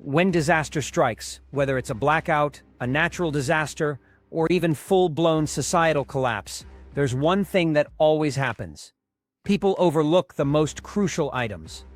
when disaster strikes, whether it's a blackout, a natural disaster, or even full-blown societal collapse, there's one thing that always happens. People overlook the most crucial items.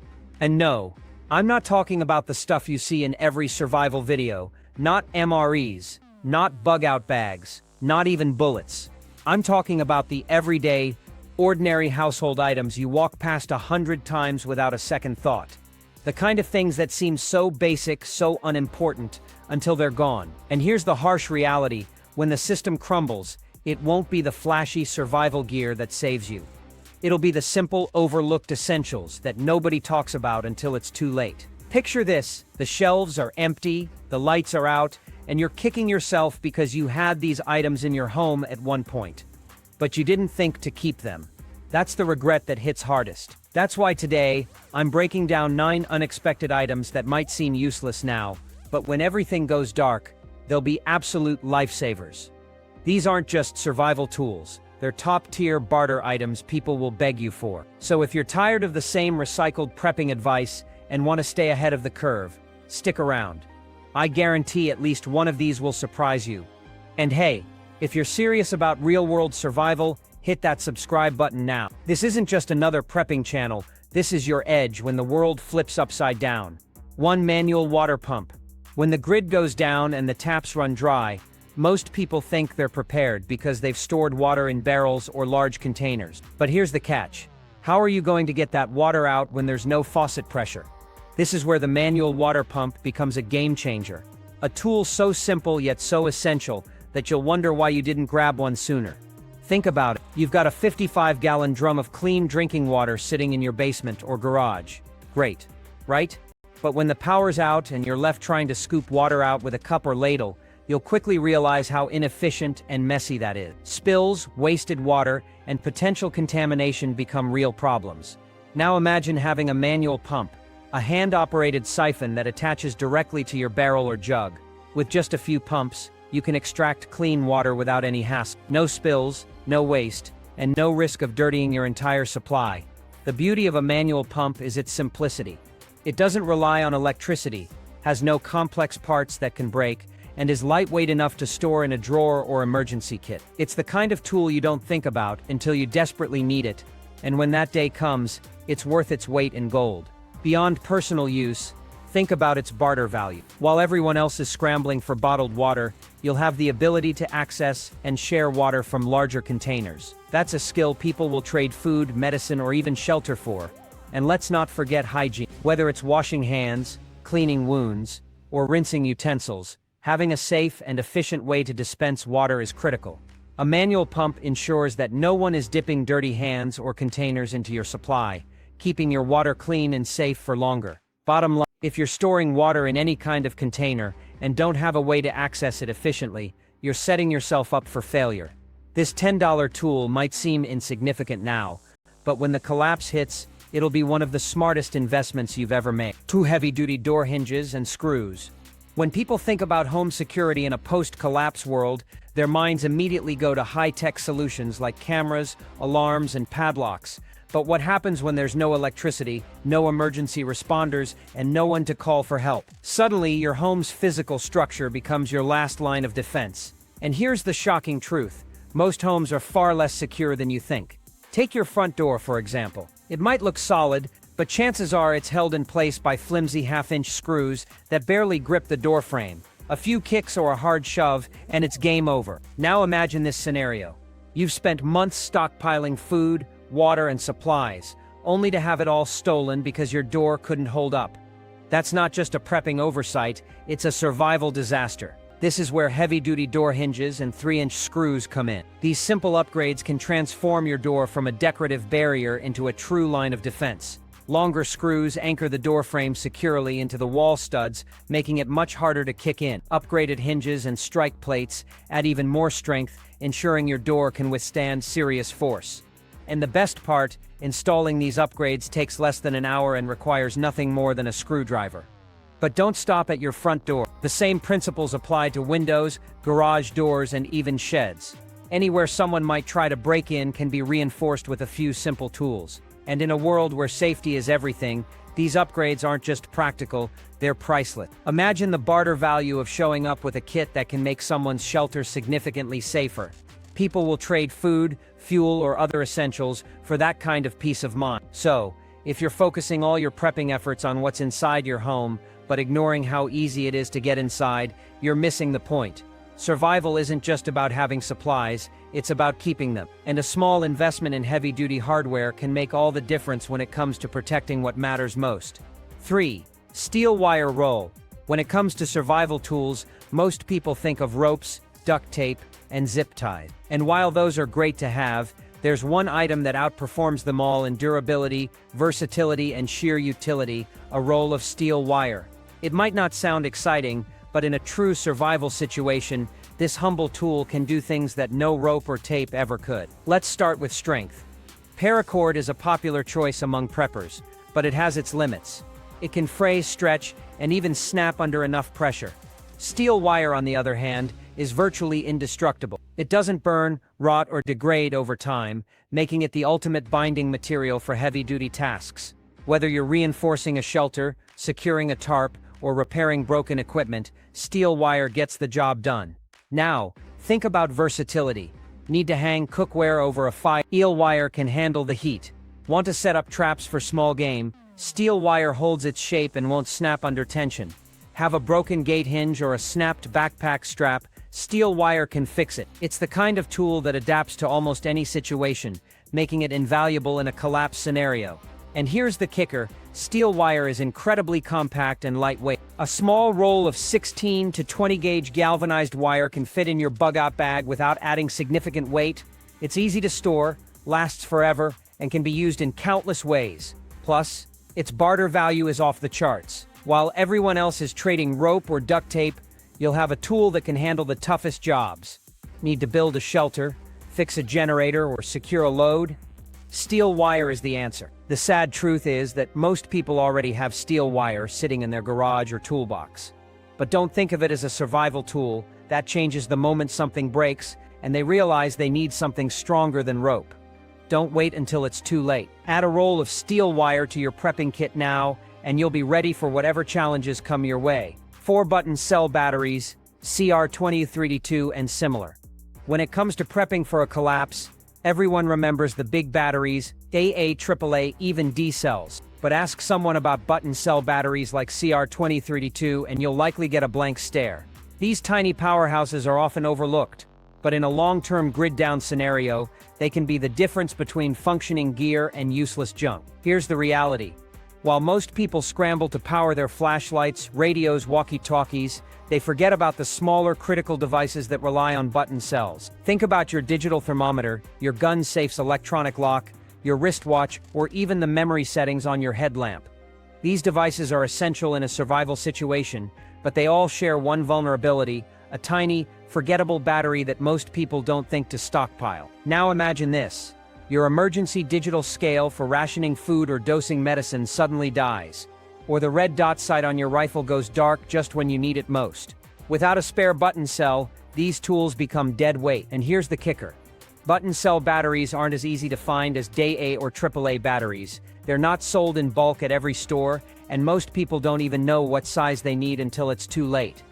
And no, I'm not talking about the stuff you see in every survival video, not MREs, not bug-out bags, not even bullets. I'm talking about the everyday, ordinary household items you walk past 100 times without a second thought. The kind of things that seem so basic, so unimportant, until they're gone. And here's the harsh reality: when the system crumbles, it won't be the flashy survival gear that saves you. It'll be the simple, overlooked essentials that nobody talks about until it's too late. Picture this: the shelves are empty, the lights are out, and you're kicking yourself because you had these items in your home at one point. But you didn't think to keep them. That's the regret that hits hardest. That's why today, I'm breaking down 9 unexpected items that might seem useless now, but when everything goes dark, they'll be absolute lifesavers. These aren't just survival tools, they're top-tier barter items people will beg you for. So if you're tired of the same recycled prepping advice and want to stay ahead of the curve, stick around. I guarantee at least one of these will surprise you. And hey, if you're serious about real-world survival, hit that subscribe button now. This isn't just another prepping channel, this is your edge when the world flips upside down. 1 manual water pump. When the grid goes down and the taps run dry, most people think they're prepared because they've stored water in barrels or large containers. But here's the catch. How are you going to get that water out when there's no faucet pressure? This is where the manual water pump becomes a game changer. A tool so simple yet so essential that you'll wonder why you didn't grab one sooner. Think about it. You've got a 55-gallon drum of clean drinking water sitting in your basement or garage. Great, right? But when the power's out and you're left trying to scoop water out with a cup or ladle, you'll quickly realize how inefficient and messy that is. Spills, wasted water, and potential contamination become real problems. Now imagine having a manual pump, a hand-operated siphon that attaches directly to your barrel or jug. With just a few pumps, you can extract clean water without any hassle. No spills, no waste, and no risk of dirtying your entire supply. The beauty of a manual pump is its simplicity. It doesn't rely on electricity, has no complex parts that can break, and is lightweight enough to store in a drawer or emergency kit. It's the kind of tool you don't think about until you desperately need it, and when that day comes, it's worth its weight in gold. Beyond personal use, think about its barter value. While everyone else is scrambling for bottled water, you'll have the ability to access and share water from larger containers. That's a skill people will trade food, medicine, or even shelter for. And let's not forget hygiene. Whether it's washing hands, cleaning wounds, or rinsing utensils, having a safe and efficient way to dispense water is critical. A manual pump ensures that no one is dipping dirty hands or containers into your supply, keeping your water clean and safe for longer. Bottom line, if you're storing water in any kind of container and don't have a way to access it efficiently, you're setting yourself up for failure. This $10 tool might seem insignificant now, but when the collapse hits, it'll be one of the smartest investments you've ever made. 2 heavy-duty door hinges and screws. When people think about home security in a post-collapse world, their minds immediately go to high-tech solutions like cameras, alarms, and padlocks. But what happens when there's no electricity, no emergency responders, and no one to call for help? Suddenly, your home's physical structure becomes your last line of defense. And here's the shocking truth: most homes are far less secure than you think. Take your front door, for example. It might look solid, but chances are it's held in place by flimsy half-inch screws that barely grip the door frame. A few kicks or a hard shove, and it's game over. Now imagine this scenario. You've spent months stockpiling food, water, and supplies, only to have it all stolen because your door couldn't hold up. That's not just a prepping oversight, it's a survival disaster. This is where heavy-duty door hinges and 3-inch screws come in. These simple upgrades can transform your door from a decorative barrier into a true line of defense. Longer screws anchor the door frame securely into the wall studs, making it much harder to kick in. Upgraded hinges and strike plates add even more strength, ensuring your door can withstand serious force. And the best part, installing these upgrades takes less than an hour and requires nothing more than a screwdriver. But don't stop at your front door. The same principles apply to windows, garage doors, and even sheds. Anywhere someone might try to break in can be reinforced with a few simple tools. And in a world where safety is everything, These upgrades aren't just practical, they're priceless. Imagine the barter value of showing up with a kit that can make someone's shelter significantly safer. People will trade food, fuel, or other essentials for that kind of peace of mind. So, if you're focusing all your prepping efforts on what's inside your home, but ignoring how easy it is to get inside, you're missing the point. Survival isn't just about having supplies, it's about keeping them. And a small investment in heavy-duty hardware can make all the difference when it comes to protecting what matters most. 3. Steel wire roll. When it comes to survival tools, most people think of ropes, duct tape, and zip ties. And while those are great to have, there's one item that outperforms them all in durability, versatility, and sheer utility: a roll of steel wire. It might not sound exciting, but in a true survival situation, this humble tool can do things that no rope or tape ever could. Let's start with strength. Paracord is a popular choice among preppers, but it has its limits. It can fray, stretch, and even snap under enough pressure. Steel wire, on the other hand, is virtually indestructible. It doesn't burn, rot, or degrade over time, making it the ultimate binding material for heavy-duty tasks. Whether you're reinforcing a shelter, securing a tarp, or repairing broken equipment, steel wire gets the job done. Now, think about versatility. Need to hang cookware over a fire? Steel wire can handle the heat. Want to set up traps for small game? Steel wire holds its shape and won't snap under tension. Have a broken gate hinge or a snapped backpack strap? Steel wire can fix it. It's the kind of tool that adapts to almost any situation, making it invaluable in a collapse scenario. And here's the kicker: steel wire is incredibly compact and lightweight. A small roll of 16 to 20 gauge galvanized wire can fit in your bug-out bag without adding significant weight. It's easy to store, lasts forever, and can be used in countless ways. Plus, its barter value is off the charts. While everyone else is trading rope or duct tape, you'll have a tool that can handle the toughest jobs. Need to build a shelter, fix a generator, or secure a load? Steel wire is the answer. The sad truth is that most people already have steel wire sitting in their garage or toolbox. But don't think of it as a survival tool. That changes the moment something breaks, and they realize they need something stronger than rope. Don't wait until it's too late. Add a roll of steel wire to your prepping kit now, and you'll be ready for whatever challenges come your way. 4-button cell batteries, CR2032 and similar. When it comes to prepping for a collapse, everyone remembers the big batteries, AA, AAA, even D cells. But ask someone about button cell batteries like CR2032 and you'll likely get a blank stare. These tiny powerhouses are often overlooked, but in a long-term grid-down scenario, they can be the difference between functioning gear and useless junk. Here's the reality. While most people scramble to power their flashlights, radios, walkie-talkies, they forget about the smaller critical devices that rely on button cells. Think about your digital thermometer, your gun safe's electronic lock, your wristwatch, or even the memory settings on your headlamp. These devices are essential in a survival situation, but they all share one vulnerability: a tiny, forgettable battery that most people don't think to stockpile. Now imagine this. Your emergency digital scale for rationing food or dosing medicine suddenly dies, or the red dot sight on your rifle goes dark just when you need it most. Without a spare button cell, these tools become dead weight. And here's the kicker. Button cell batteries aren't as easy to find as AA or AAA batteries. They're not sold in bulk at every store, and most people don't even know what size they need until it's too late.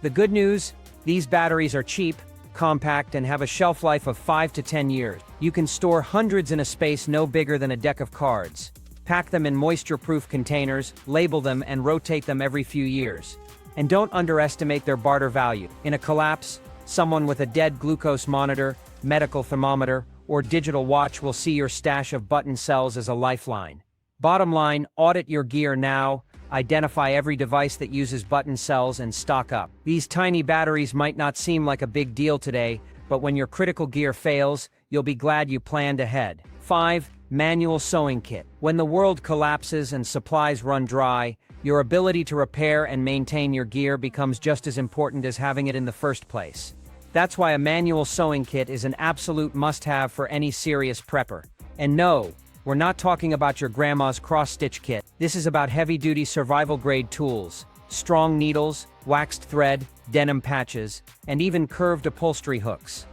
The good news: these batteries are cheap, compact, and have a shelf life of 5 to 10 years. You can store hundreds in a space no bigger than a deck of cards. Pack them in moisture-proof containers, label them, and rotate them every few years. And don't underestimate their barter value. In a collapse, someone with a dead glucose monitor, medical thermometer, or digital watch will see your stash of button cells as a lifeline. Bottom line, audit your gear now, identify every device that uses button cells, and stock up. These tiny batteries might not seem like a big deal today, but when your critical gear fails, you'll be glad you planned ahead. 5. Manual sewing kit. When the world collapses and supplies run dry, your ability to repair and maintain your gear becomes just as important as having it in the first place. That's why a manual sewing kit is an absolute must-have for any serious prepper. And no, we're not talking about your grandma's cross-stitch kit. This is about heavy-duty survival-grade tools, strong needles, waxed thread, denim patches, and even curved upholstery hooks.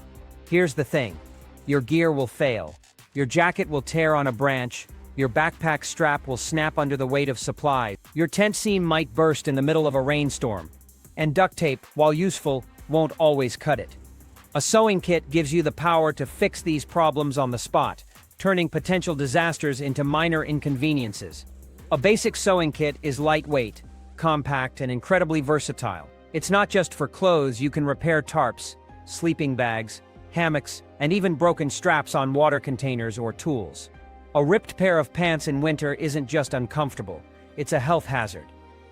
Here's the thing. Your gear will fail. Your jacket will tear on a branch, Your backpack strap will snap under the weight of supplies. Your tent seam might burst in the middle of a rainstorm. And duct tape, while useful, won't always cut it. A sewing kit gives you the power to fix these problems on the spot, turning potential disasters into minor inconveniences. A basic sewing kit is lightweight, compact, and incredibly versatile. It's not just for clothes. You can repair tarps, sleeping bags, hammocks, and even broken straps on water containers or tools. A ripped pair of pants in winter isn't just uncomfortable, it's a health hazard.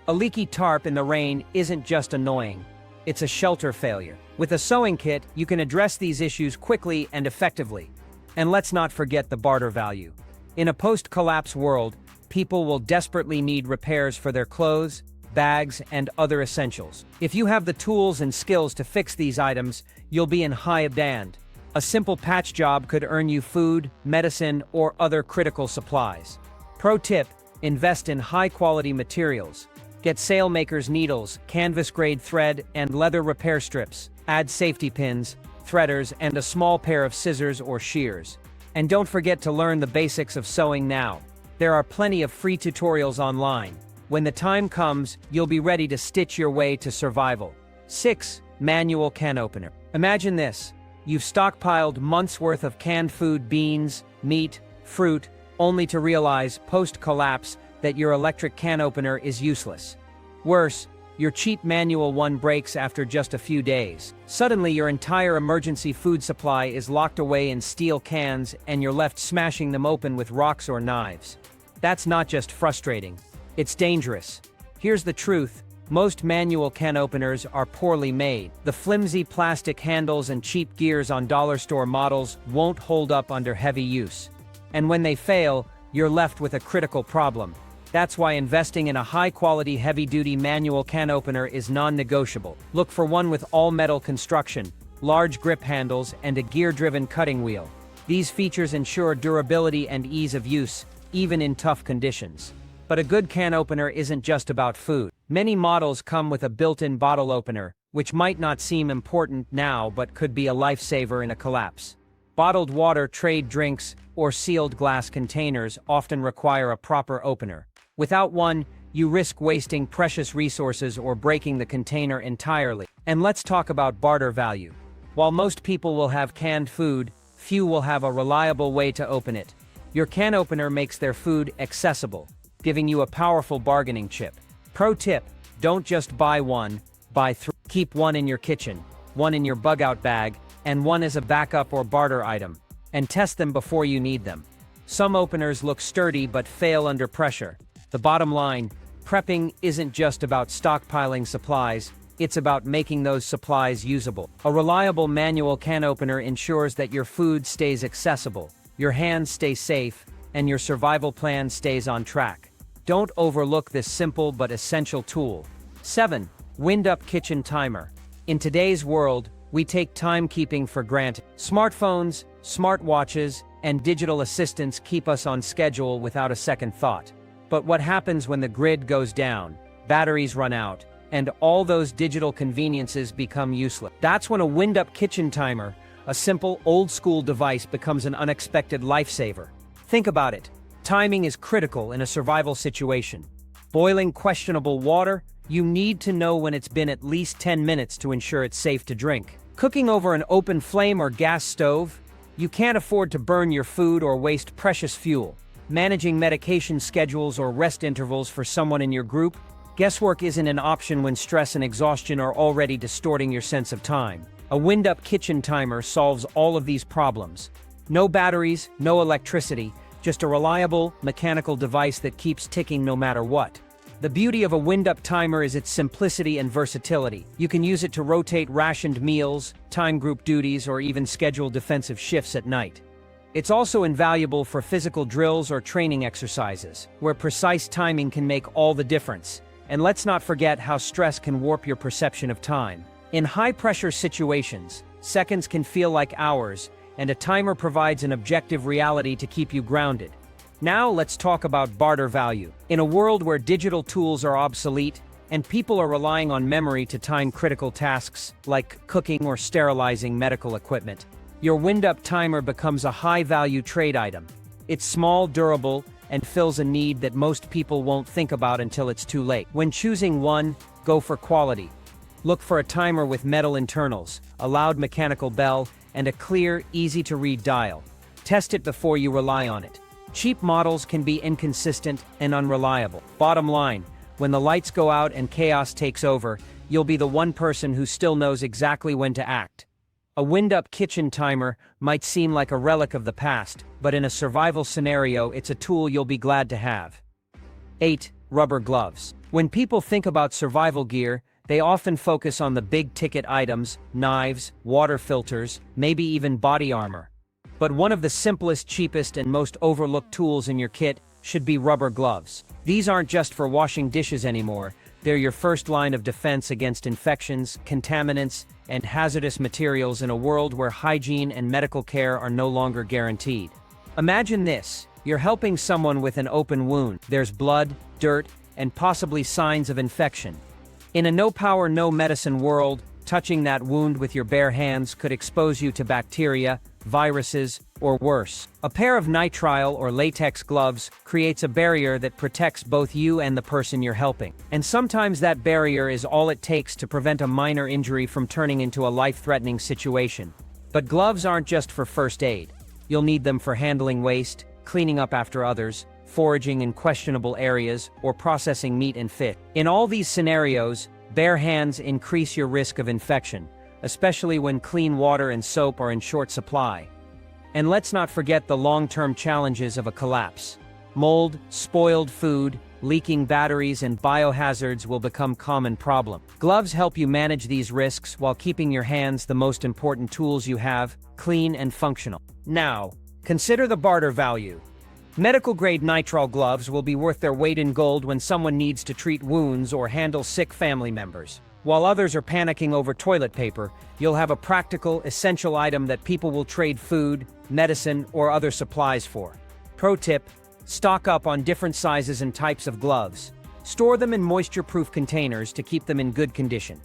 A leaky tarp in the rain isn't just annoying, it's a shelter failure. With a sewing kit, you can address these issues quickly and effectively. And let's not forget the barter value. In a post-collapse world, people will desperately need repairs for their clothes, bags, and other essentials. If you have the tools and skills to fix these items, you'll be in high demand. A simple patch job could earn you food, medicine, or other critical supplies. Pro tip: invest in high-quality materials. Get sailmaker's needles, canvas-grade thread, and leather repair strips. Add safety pins, threaders, and a small pair of scissors or shears. And don't forget to learn the basics of sewing now. There are plenty of free tutorials online. When the time comes, you'll be ready to stitch your way to survival. 6. Manual can opener. Imagine this. You've stockpiled months' worth of canned food, beans, meat, fruit, only to realize, post-collapse, that your electric can opener is useless. Worse, your cheap manual one breaks after just a few days. Suddenly, your entire emergency food supply is locked away in steel cans, and you're left smashing them open with rocks or knives. That's not just frustrating, it's dangerous. Here's the truth. Most manual can openers are poorly made. The flimsy plastic handles and cheap gears on dollar store models won't hold up under heavy use. And when they fail, you're left with a critical problem. That's why investing in a high-quality, heavy-duty manual can opener is non-negotiable. Look for one with all-metal construction, large grip handles, and a gear-driven cutting wheel. These features ensure durability and ease of use, even in tough conditions. But a good can opener isn't just about food. Many models come with a built-in bottle opener, which might not seem important now but could be a lifesaver in a collapse. Bottled water, trade drinks, or sealed glass containers often require a proper opener. Without one, you risk wasting precious resources or breaking the container entirely. And let's talk about barter value. While most people will have canned food, few will have a reliable way to open it. Your can opener makes their food accessible, giving you a powerful bargaining chip. Pro tip: don't just buy one, buy 3. Keep one in your kitchen, one in your bug-out bag, and one as a backup or barter item, and test them before you need them. Some openers look sturdy but fail under pressure. The bottom line: prepping isn't just about stockpiling supplies, it's about making those supplies usable. A reliable manual can opener ensures that your food stays accessible, your hands stay safe, and your survival plan stays on track. Don't overlook this simple but essential tool. 7. Windup kitchen timer. In today's world, we take timekeeping for granted. Smartphones, smartwatches, and digital assistants keep us on schedule without a second thought. But what happens when the grid goes down, batteries run out, and all those digital conveniences become useless? That's when a Windup kitchen timer, a simple, old-school device, becomes an unexpected lifesaver. Think about it. Timing is critical in a survival situation. Boiling questionable water, you need to know when it's been at least 10 minutes to ensure it's safe to drink. Cooking over an open flame or gas stove, you can't afford to burn your food or waste precious fuel. Managing medication schedules or rest intervals for someone in your group, guesswork isn't an option when stress and exhaustion are already distorting your sense of time. A Windup kitchen timer solves all of these problems. No batteries, no electricity, just a reliable, mechanical device that keeps ticking no matter what. The beauty of a Windup timer is its simplicity and versatility. You can use it to rotate rationed meals, time group duties, or even schedule defensive shifts at night. It's also invaluable for physical drills or training exercises, where precise timing can make all the difference. And let's not forget how stress can warp your perception of time. In high-pressure situations, seconds can feel like hours, and a timer provides an objective reality to keep you grounded. Now let's talk about barter value. In a world where digital tools are obsolete, and people are relying on memory to time critical tasks, like cooking or sterilizing medical equipment, your Windup timer becomes a high-value trade item. It's small, durable, and fills a need that most people won't think about until it's too late. When choosing one, go for quality. Look for a timer with metal internals, a loud mechanical bell, and a clear, easy-to-read dial. Test it before you rely on it. Cheap models can be inconsistent and unreliable. Bottom line, when the lights go out and chaos takes over, you'll be the one person who still knows exactly when to act. A Windup kitchen timer might seem like a relic of the past, but in a survival scenario, it's a tool you'll be glad to have. 8. Rubber gloves. When people think about survival gear, they often focus on the big-ticket items, knives, water filters, maybe even body armor. But one of the simplest, cheapest, and most overlooked tools in your kit should be rubber gloves. These aren't just for washing dishes anymore. They're your first line of defense against infections, contaminants, and hazardous materials in a world where hygiene and medical care are no longer guaranteed. Imagine this: you're helping someone with an open wound. There's blood, dirt, and possibly signs of infection. In a no-power, no-medicine world, touching that wound with your bare hands could expose you to bacteria, viruses, or worse. A pair of nitrile or latex gloves creates a barrier that protects both you and the person you're helping. And sometimes that barrier is all it takes to prevent a minor injury from turning into a life-threatening situation. But gloves aren't just for first aid. You'll need them for handling waste, cleaning up after others, foraging in questionable areas, or processing meat and fish. In all these scenarios, bare hands increase your risk of infection, especially when clean water and soap are in short supply. And let's not forget the long-term challenges of a collapse. Mold, spoiled food, leaking batteries, and biohazards will become common problem. Gloves help you manage these risks while keeping your hands the most important tools you have, clean and functional. Now, consider the barter value. Medical-grade nitrile gloves will be worth their weight in gold when someone needs to treat wounds or handle sick family members. While others are panicking over toilet paper, you'll have a practical, essential item that people will trade food, medicine, or other supplies for. Pro tip: stock up on different sizes and types of gloves. Store them in moisture-proof containers to keep them in good condition.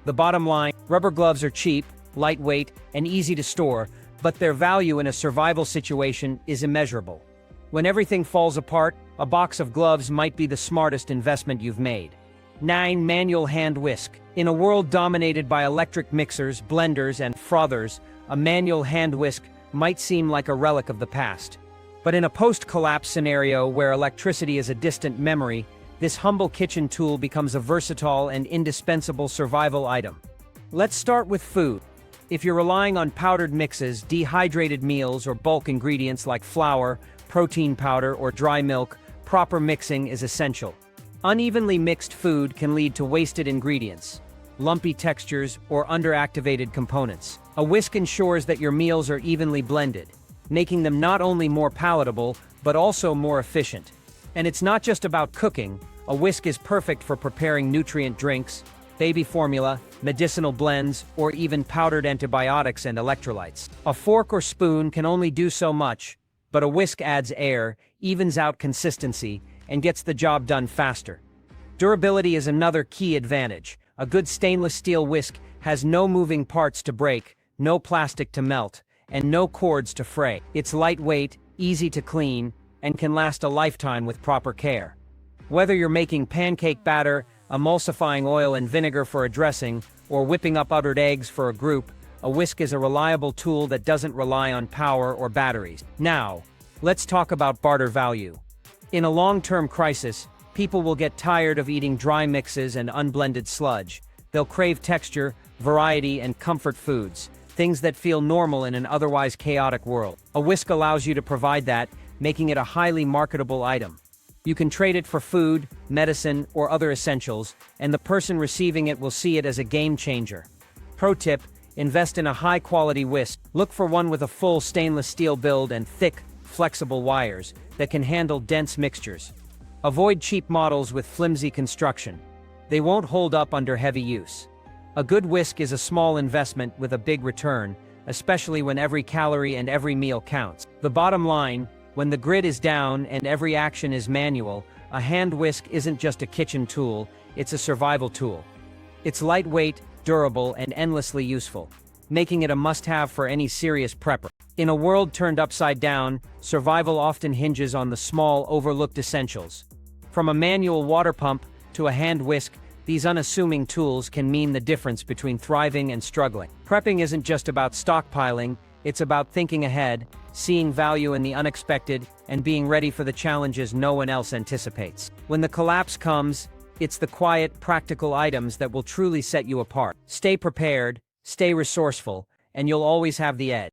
The bottom line: rubber gloves are cheap, lightweight, and easy to store, but their value in a survival situation is immeasurable. When everything falls apart, a box of gloves might be the smartest investment you've made. 9. Manual hand whisk. In a world dominated by electric mixers, blenders, and frothers, a manual hand whisk might seem like a relic of the past. But in a post-collapse scenario where electricity is a distant memory, this humble kitchen tool becomes a versatile and indispensable survival item. Let's start with food. If you're relying on powdered mixes, dehydrated meals, or bulk ingredients like flour, protein powder, or dry milk, proper mixing is essential. Unevenly mixed food can lead to wasted ingredients, lumpy textures, or underactivated components. A whisk ensures that your meals are evenly blended, making them not only more palatable, but also more efficient. And it's not just about cooking. A whisk is perfect for preparing nutrient drinks, baby formula, medicinal blends, or even powdered antibiotics and electrolytes. A fork or spoon can only do so much, but a whisk adds air, evens out consistency, and gets the job done faster. Durability is another key advantage. A good stainless steel whisk has no moving parts to break, no plastic to melt, and no cords to fray. It's lightweight, easy to clean, and can last a lifetime with proper care. Whether you're making pancake batter, emulsifying oil and vinegar for a dressing, or whipping up uttered eggs for a group, a whisk is a reliable tool that doesn't rely on power or batteries. Now, let's talk about barter value. In a long-term crisis, people will get tired of eating dry mixes and unblended sludge. They'll crave texture, variety, and comfort foods, things that feel normal in an otherwise chaotic world. A whisk allows you to provide that, making it a highly marketable item. You can trade it for food, medicine, or other essentials, and the person receiving it will see it as a game changer. Pro tip: invest in a high-quality whisk. Look for one with a full stainless steel build and thick, flexible wires that can handle dense mixtures. Avoid cheap models with flimsy construction. They won't hold up under heavy use. A good whisk is a small investment with a big return, especially when every calorie and every meal counts. The bottom line: when the grid is down and every action is manual, a hand whisk isn't just a kitchen tool, it's a survival tool. It's lightweight, durable, and endlessly useful, making it a must-have for any serious prepper. In a world turned upside down, survival often hinges on the small, overlooked essentials. From a manual water pump to a hand whisk, these unassuming tools can mean the difference between thriving and struggling. Prepping isn't just about stockpiling, it's about thinking ahead, seeing value in the unexpected, and being ready for the challenges no one else anticipates. When the collapse comes, it's the quiet, practical items that will truly set you apart. Stay prepared, stay resourceful, and you'll always have the edge.